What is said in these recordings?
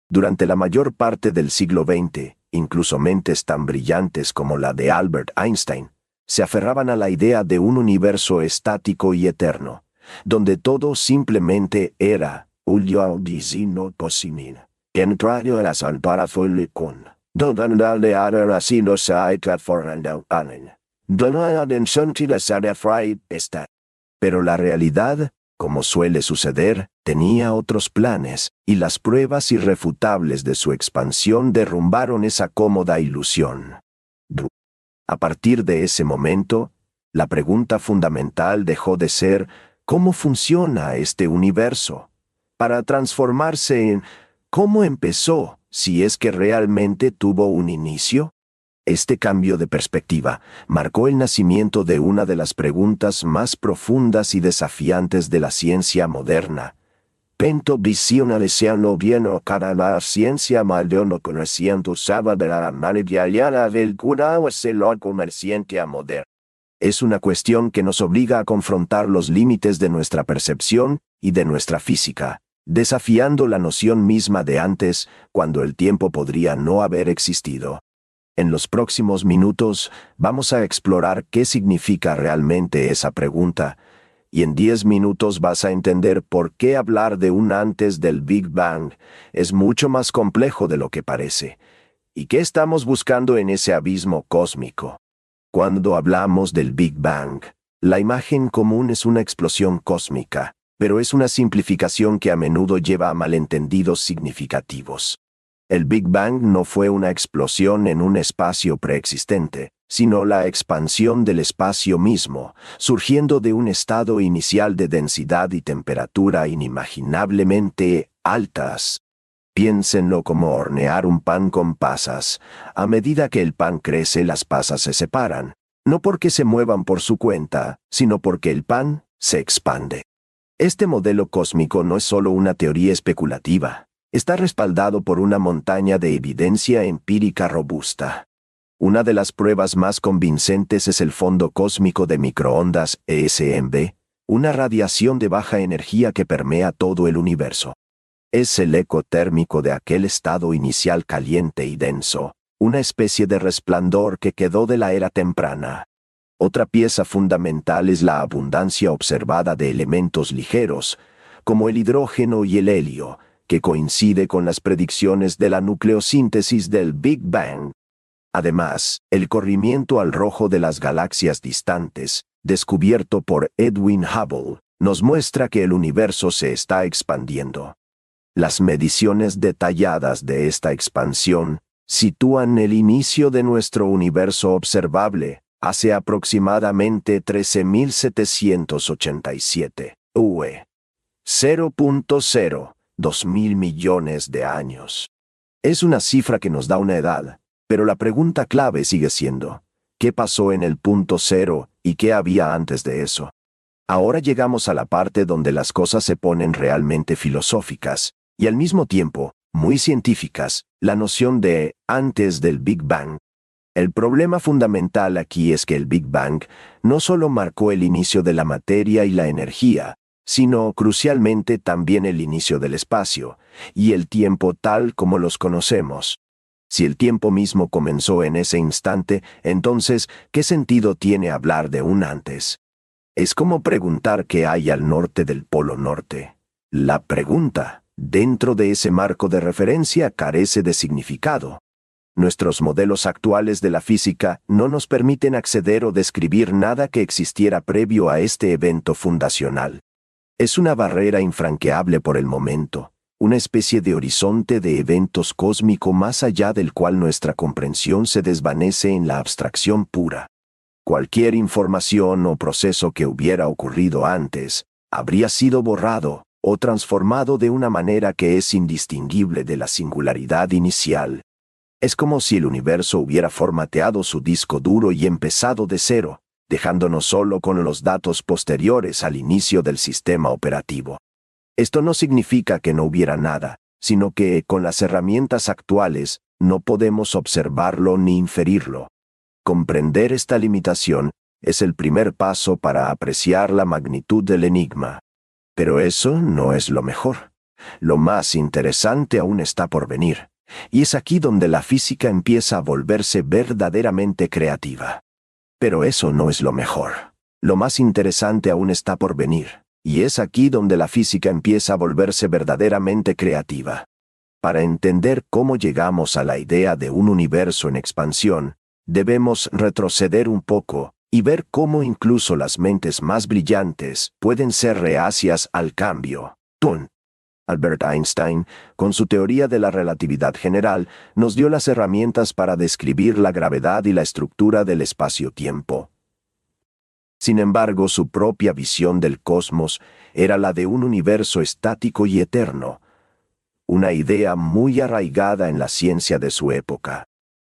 Durante la mayor parte del siglo XX, incluso mentes tan brillantes como la de Albert Einstein se aferraban a la idea de un universo estático y eterno, donde todo simplemente era contrario a la salpara con donde era así no se ha transformado en pero la realidad, como suele suceder, tenía otros planes, y las pruebas irrefutables de su expansión derrumbaron esa cómoda ilusión. A partir de ese momento, la pregunta fundamental dejó de ser ¿cómo funciona este universo?, para transformarse en ¿cómo empezó, si es que realmente tuvo un inicio? Este cambio de perspectiva marcó el nacimiento de una de las preguntas más profundas y desafiantes de la ciencia moderna. Pento visionalesiano vieno cada la ciencia maldeono conociendo usaba de la manivaliana del cura o celor comerciante a moderno. Es una cuestión que nos obliga a confrontar los límites de nuestra percepción y de nuestra física, desafiando la noción misma de antes, cuando el tiempo podría no haber existido. En los próximos minutos vamos a explorar qué significa realmente esa pregunta, y en 10 minutos vas a entender por qué hablar de un antes del Big Bang es mucho más complejo de lo que parece, y qué estamos buscando en ese abismo cósmico. Cuando hablamos del Big Bang, la imagen común es una explosión cósmica, pero es una simplificación que a menudo lleva a malentendidos significativos. El Big Bang no fue una explosión en un espacio preexistente, sino la expansión del espacio mismo, surgiendo de un estado inicial de densidad y temperatura inimaginablemente altas. Piénsenlo como hornear un pan con pasas. A medida que el pan crece, las pasas se separan, no porque se muevan por su cuenta, sino porque el pan se expande. Este modelo cósmico no es solo una teoría especulativa. Está respaldado por una montaña de evidencia empírica robusta. Una de las pruebas más convincentes es el fondo cósmico de microondas ESMB, una radiación de baja energía que permea todo el universo. Es el eco térmico de aquel estado inicial caliente y denso, una especie de resplandor que quedó de la era temprana. Otra pieza fundamental es la abundancia observada de elementos ligeros, como el hidrógeno y el helio, que coincide con las predicciones de la nucleosíntesis del Big Bang. Además, el corrimiento al rojo de las galaxias distantes, descubierto por Edwin Hubble, nos muestra que el universo se está expandiendo. Las mediciones detalladas de esta expansión sitúan el inicio de nuestro universo observable hace aproximadamente 13.787 UE. 0.02 millones de años. Es una cifra que nos da una edad, pero la pregunta clave sigue siendo, ¿qué pasó en el punto cero y qué había antes de eso? Ahora llegamos a la parte donde las cosas se ponen realmente filosóficas, y al mismo tiempo, muy científicas, la noción de antes del Big Bang. El problema fundamental aquí es que el Big Bang no solo marcó el inicio de la materia y la energía, sino crucialmente también el inicio del espacio, y el tiempo tal como los conocemos. Si el tiempo mismo comenzó en ese instante, entonces, ¿qué sentido tiene hablar de un antes? Es como preguntar qué hay al norte del Polo Norte. La pregunta, dentro de ese marco de referencia, carece de significado. Nuestros modelos actuales de la física no nos permiten acceder o describir nada que existiera previo a este evento fundacional. Es una barrera infranqueable por el momento, una especie de horizonte de eventos cósmico más allá del cual nuestra comprensión se desvanece en la abstracción pura. Cualquier información o proceso que hubiera ocurrido antes habría sido borrado o transformado de una manera que es indistinguible de la singularidad inicial. Es como si el universo hubiera formateado su disco duro y empezado de cero, dejándonos solo con los datos posteriores al inicio del sistema operativo. Esto no significa que no hubiera nada, sino que, con las herramientas actuales, no podemos observarlo ni inferirlo. Comprender esta limitación es el primer paso para apreciar la magnitud del enigma. Pero eso no es lo mejor. Lo más interesante aún está por venir, y es aquí donde la física empieza a volverse verdaderamente creativa. Pero eso no es lo mejor. Lo más interesante aún está por venir, y es aquí donde la física empieza a volverse verdaderamente creativa. Para entender cómo llegamos a la idea de un universo en expansión, debemos retroceder un poco y ver cómo incluso las mentes más brillantes pueden ser reacias al cambio. Albert Einstein, con su teoría de la relatividad general, nos dio las herramientas para describir la gravedad y la estructura del espacio-tiempo. Sin embargo, su propia visión del cosmos era la de un universo estático y eterno, una idea muy arraigada en la ciencia de su época.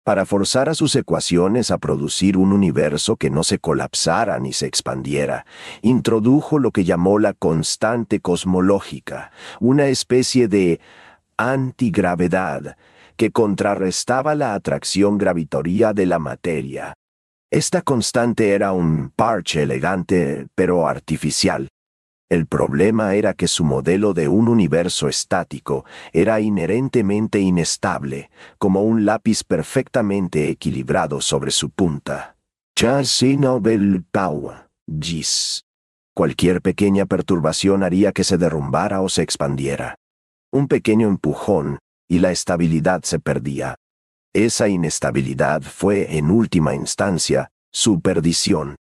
Para forzar a sus ecuaciones a producir un universo que no se colapsara ni se expandiera, introdujo lo que llamó la constante cosmológica, una especie de antigravedad que contrarrestaba la atracción gravitoria de la materia. Esta constante era un parche elegante pero artificial. El problema era que su modelo de un universo estático era inherentemente inestable, como un lápiz perfectamente equilibrado sobre su punta. Cualquier pequeña perturbación haría que se derrumbara o se expandiera. Un pequeño empujón y la estabilidad se perdía. Esa inestabilidad fue, en última instancia, su perdición.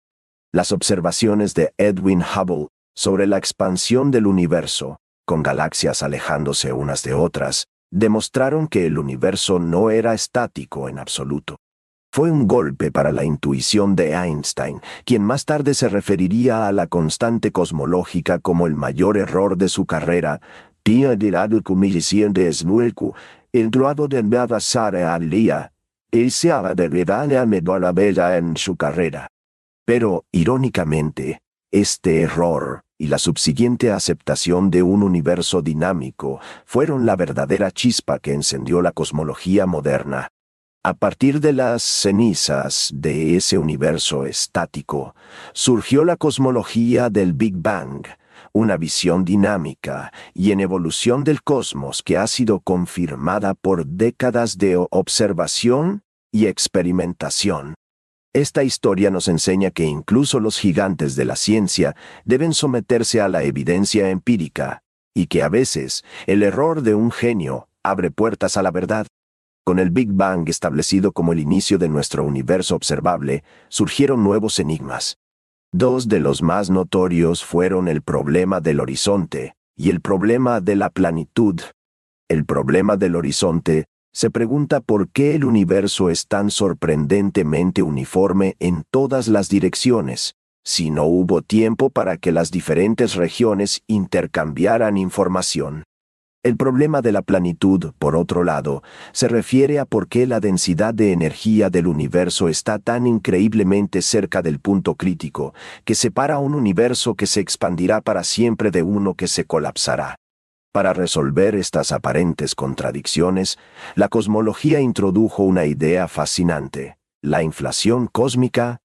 Las observaciones de Edwin Hubble sobre la expansión del universo, con galaxias alejándose unas de otras, demostraron que el universo no era estático en absoluto. Fue un golpe para la intuición de Einstein, quien más tarde se referiría a la constante cosmológica como el mayor error de su carrera. El grado de Bavasara al día, y se ha de la bella en su carrera. Pero, irónicamente, este error y la subsiguiente aceptación de un universo dinámico fueron la verdadera chispa que encendió la cosmología moderna. A partir de las cenizas de ese universo estático, surgió la cosmología del Big Bang, una visión dinámica y en evolución del cosmos que ha sido confirmada por décadas de observación y experimentación. Esta historia nos enseña que incluso los gigantes de la ciencia deben someterse a la evidencia empírica, y que a veces el error de un genio abre puertas a la verdad. Con el Big Bang establecido como el inicio de nuestro universo observable, surgieron nuevos enigmas. Dos de los más notorios fueron el problema del horizonte y el problema de la planitud. El problema del horizonte se pregunta por qué el universo es tan sorprendentemente uniforme en todas las direcciones, si no hubo tiempo para que las diferentes regiones intercambiaran información. El problema de la planitud, por otro lado, se refiere a por qué la densidad de energía del universo está tan increíblemente cerca del punto crítico, que separa un universo que se expandirá para siempre de uno que se colapsará. Para resolver estas aparentes contradicciones, la cosmología introdujo una idea fascinante: la inflación cósmica.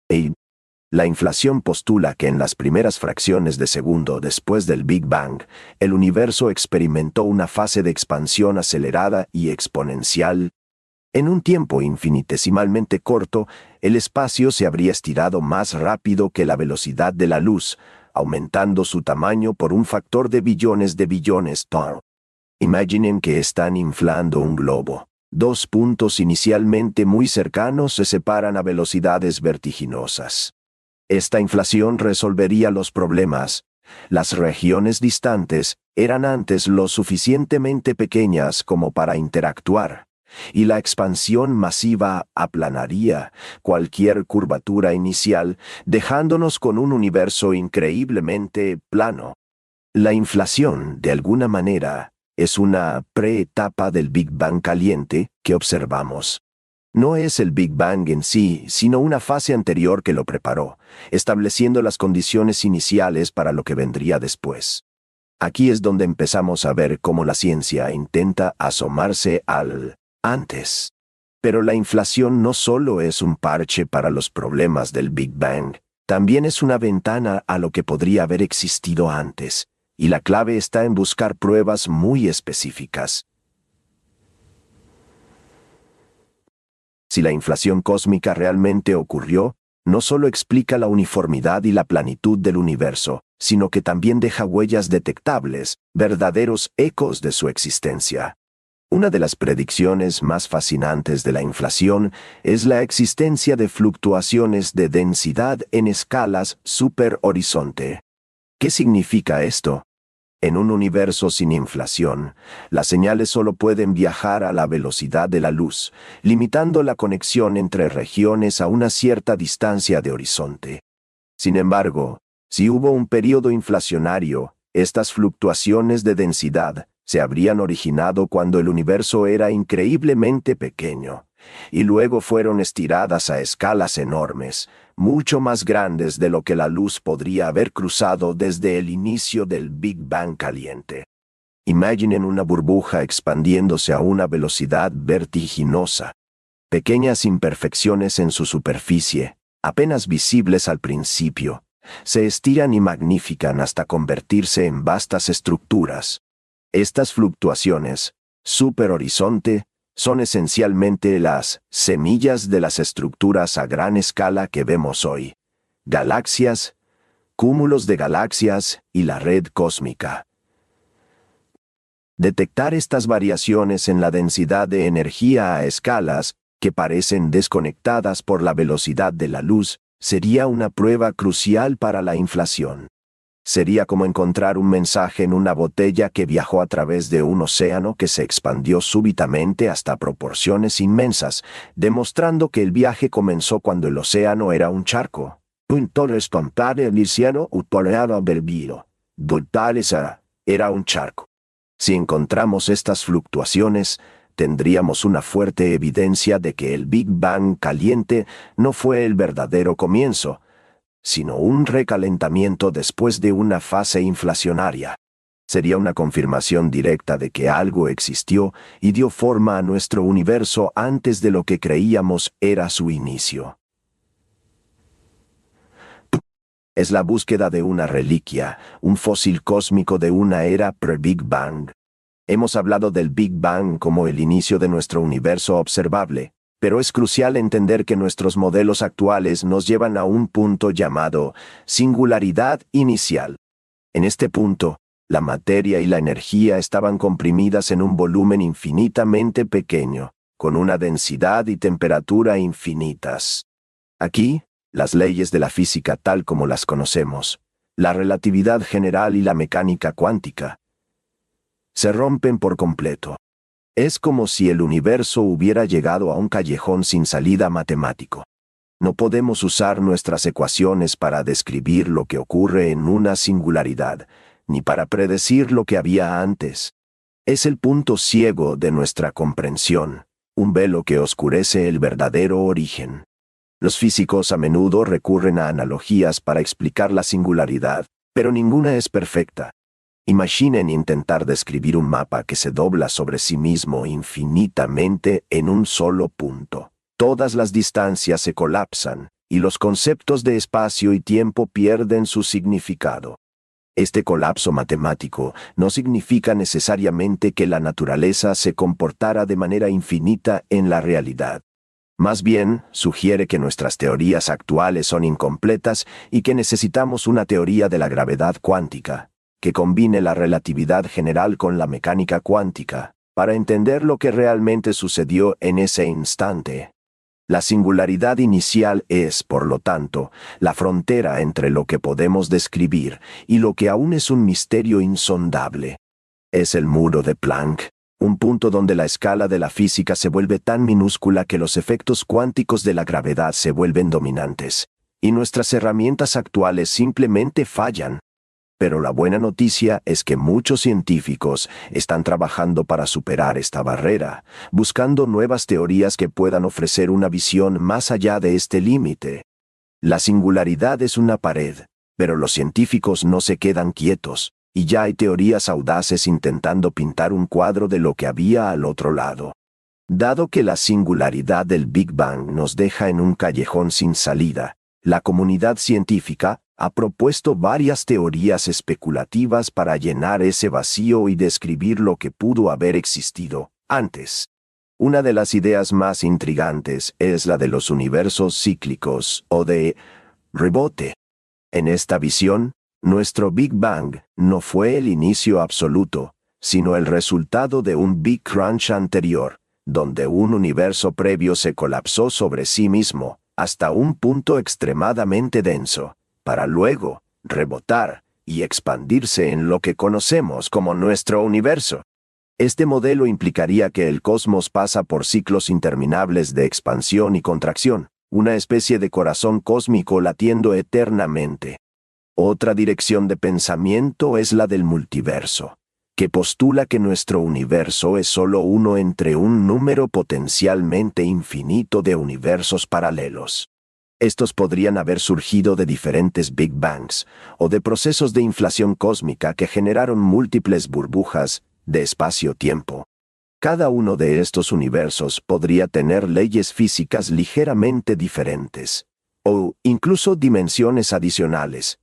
La inflación postula que en las primeras fracciones de segundo después del Big Bang, el universo experimentó una fase de expansión acelerada y exponencial. En un tiempo infinitesimalmente corto, el espacio se habría estirado más rápido que la velocidad de la luz, aumentando su tamaño por un factor de billones. Imaginen que están inflando un globo. Dos puntos inicialmente muy cercanos se separan a velocidades vertiginosas. Esta inflación resolvería los problemas. Las regiones distantes eran antes lo suficientemente pequeñas como para interactuar, y la expansión masiva aplanaría cualquier curvatura inicial, dejándonos con un universo increíblemente plano. La inflación, de alguna manera, es una preetapa del Big Bang caliente que observamos. No es el Big Bang en sí, sino una fase anterior que lo preparó, estableciendo las condiciones iniciales para lo que vendría después. Aquí es donde empezamos a ver cómo la ciencia intenta asomarse al antes. Pero la inflación no solo es un parche para los problemas del Big Bang, también es una ventana a lo que podría haber existido antes, y la clave está en buscar pruebas muy específicas. Si la inflación cósmica realmente ocurrió, no solo explica la uniformidad y la planitud del universo, sino que también deja huellas detectables, verdaderos ecos de su existencia. Una de las predicciones más fascinantes de la inflación es la existencia de fluctuaciones de densidad en escalas superhorizonte. ¿Qué significa esto? En un universo sin inflación, las señales solo pueden viajar a la velocidad de la luz, limitando la conexión entre regiones a una cierta distancia de horizonte. Sin embargo, si hubo un periodo inflacionario, estas fluctuaciones de densidad se habrían originado cuando el universo era increíblemente pequeño, y luego fueron estiradas a escalas enormes, mucho más grandes de lo que la luz podría haber cruzado desde el inicio del Big Bang caliente. Imaginen una burbuja expandiéndose a una velocidad vertiginosa. Pequeñas imperfecciones en su superficie, apenas visibles al principio, se estiran y magnifican hasta convertirse en vastas estructuras. Estas fluctuaciones, superhorizonte, son esencialmente las semillas de las estructuras a gran escala que vemos hoy: galaxias, cúmulos de galaxias y la red cósmica. Detectar estas variaciones en la densidad de energía a escalas que parecen desconectadas por la velocidad de la luz sería una prueba crucial para la inflación. Sería como encontrar un mensaje en una botella que viajó a través de un océano que se expandió súbitamente hasta proporciones inmensas, demostrando que el viaje comenzó cuando el océano era un charco. Entonces compare el océano utoreado verbilo. Era un charco. Si encontramos estas fluctuaciones, tendríamos una fuerte evidencia de que el Big Bang caliente no fue el verdadero comienzo, sino un recalentamiento después de una fase inflacionaria. Sería una confirmación directa de que algo existió y dio forma a nuestro universo antes de lo que creíamos era su inicio. Es la búsqueda de una reliquia, un fósil cósmico de una era pre-Big Bang. Hemos hablado del Big Bang como el inicio de nuestro universo observable, pero es crucial entender que nuestros modelos actuales nos llevan a un punto llamado singularidad inicial. En este punto, la materia y la energía estaban comprimidas en un volumen infinitamente pequeño, con una densidad y temperatura infinitas. Aquí, las leyes de la física tal como las conocemos, la relatividad general y la mecánica cuántica, se rompen por completo. Es como si el universo hubiera llegado a un callejón sin salida matemático. No podemos usar nuestras ecuaciones para describir lo que ocurre en una singularidad, ni para predecir lo que había antes. Es el punto ciego de nuestra comprensión, un velo que oscurece el verdadero origen. Los físicos a menudo recurren a analogías para explicar la singularidad, pero ninguna es perfecta. Imaginen intentar describir un mapa que se dobla sobre sí mismo infinitamente en un solo punto. Todas las distancias se colapsan, y los conceptos de espacio y tiempo pierden su significado. Este colapso matemático no significa necesariamente que la naturaleza se comportara de manera infinita en la realidad. Más bien, sugiere que nuestras teorías actuales son incompletas y que necesitamos una teoría de la gravedad cuántica, que combine la relatividad general con la mecánica cuántica, para entender lo que realmente sucedió en ese instante. La singularidad inicial es, por lo tanto, la frontera entre lo que podemos describir y lo que aún es un misterio insondable. Es el muro de Planck, un punto donde la escala de la física se vuelve tan minúscula que los efectos cuánticos de la gravedad se vuelven dominantes, y nuestras herramientas actuales simplemente fallan. Pero la buena noticia es que muchos científicos están trabajando para superar esta barrera, buscando nuevas teorías que puedan ofrecer una visión más allá de este límite. La singularidad es una pared, pero los científicos no se quedan quietos, y ya hay teorías audaces intentando pintar un cuadro de lo que había al otro lado. Dado que la singularidad del Big Bang nos deja en un callejón sin salida, la comunidad científica ha propuesto varias teorías especulativas para llenar ese vacío y describir lo que pudo haber existido antes. Una de las ideas más intrigantes es la de los universos cíclicos o de rebote. En esta visión, nuestro Big Bang no fue el inicio absoluto, sino el resultado de un Big Crunch anterior, donde un universo previo se colapsó sobre sí mismo hasta un punto extremadamente denso, para luego rebotar y expandirse en lo que conocemos como nuestro universo. Este modelo implicaría que el cosmos pasa por ciclos interminables de expansión y contracción, una especie de corazón cósmico latiendo eternamente. Otra dirección de pensamiento es la del multiverso, que postula que nuestro universo es solo uno entre un número potencialmente infinito de universos paralelos. Estos podrían haber surgido de diferentes Big Bangs o de procesos de inflación cósmica que generaron múltiples burbujas de espacio-tiempo. Cada uno de estos universos podría tener leyes físicas ligeramente diferentes, o incluso dimensiones adicionales.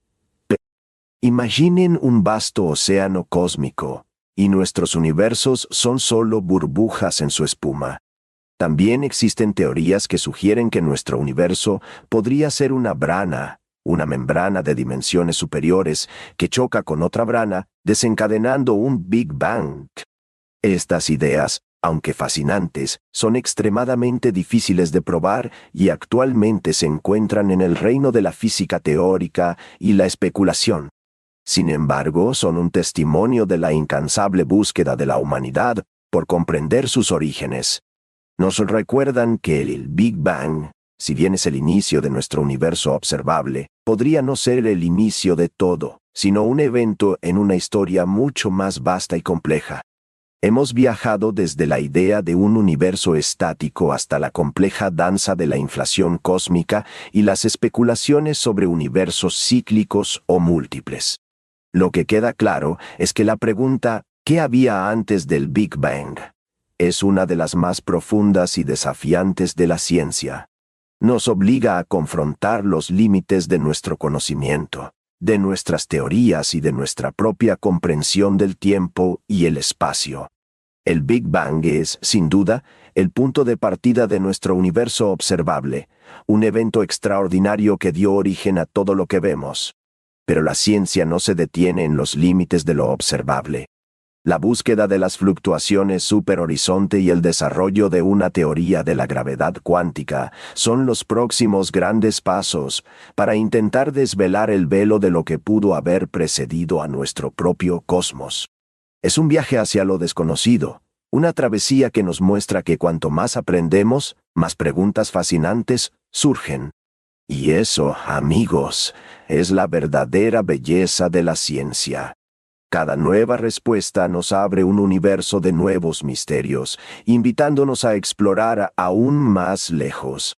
Imaginen un vasto océano cósmico, y nuestros universos son solo burbujas en su espuma. También existen teorías que sugieren que nuestro universo podría ser una membrana de dimensiones superiores que choca con otra brana, desencadenando un Big Bang. Estas ideas, aunque fascinantes, son extremadamente difíciles de probar y actualmente se encuentran en el reino de la física teórica y la especulación. Sin embargo, son un testimonio de la incansable búsqueda de la humanidad por comprender sus orígenes. Nos recuerdan que el Big Bang, si bien es el inicio de nuestro universo observable, podría no ser el inicio de todo, sino un evento en una historia mucho más vasta y compleja. Hemos viajado desde la idea de un universo estático hasta la compleja danza de la inflación cósmica y las especulaciones sobre universos cíclicos o múltiples. Lo que queda claro es que la pregunta ¿qué había antes del Big Bang? Es una de las más profundas y desafiantes de la ciencia. Nos obliga a confrontar los límites de nuestro conocimiento, de nuestras teorías y de nuestra propia comprensión del tiempo y el espacio. El Big Bang es, sin duda, el punto de partida de nuestro universo observable, un evento extraordinario que dio origen a todo lo que vemos. Pero la ciencia no se detiene en los límites de lo observable. La búsqueda de las fluctuaciones superhorizonte y el desarrollo de una teoría de la gravedad cuántica son los próximos grandes pasos para intentar desvelar el velo de lo que pudo haber precedido a nuestro propio cosmos. Es un viaje hacia lo desconocido, una travesía que nos muestra que cuanto más aprendemos, más preguntas fascinantes surgen. Y eso, amigos, es la verdadera belleza de la ciencia. Cada nueva respuesta nos abre un universo de nuevos misterios, invitándonos a explorar aún más lejos.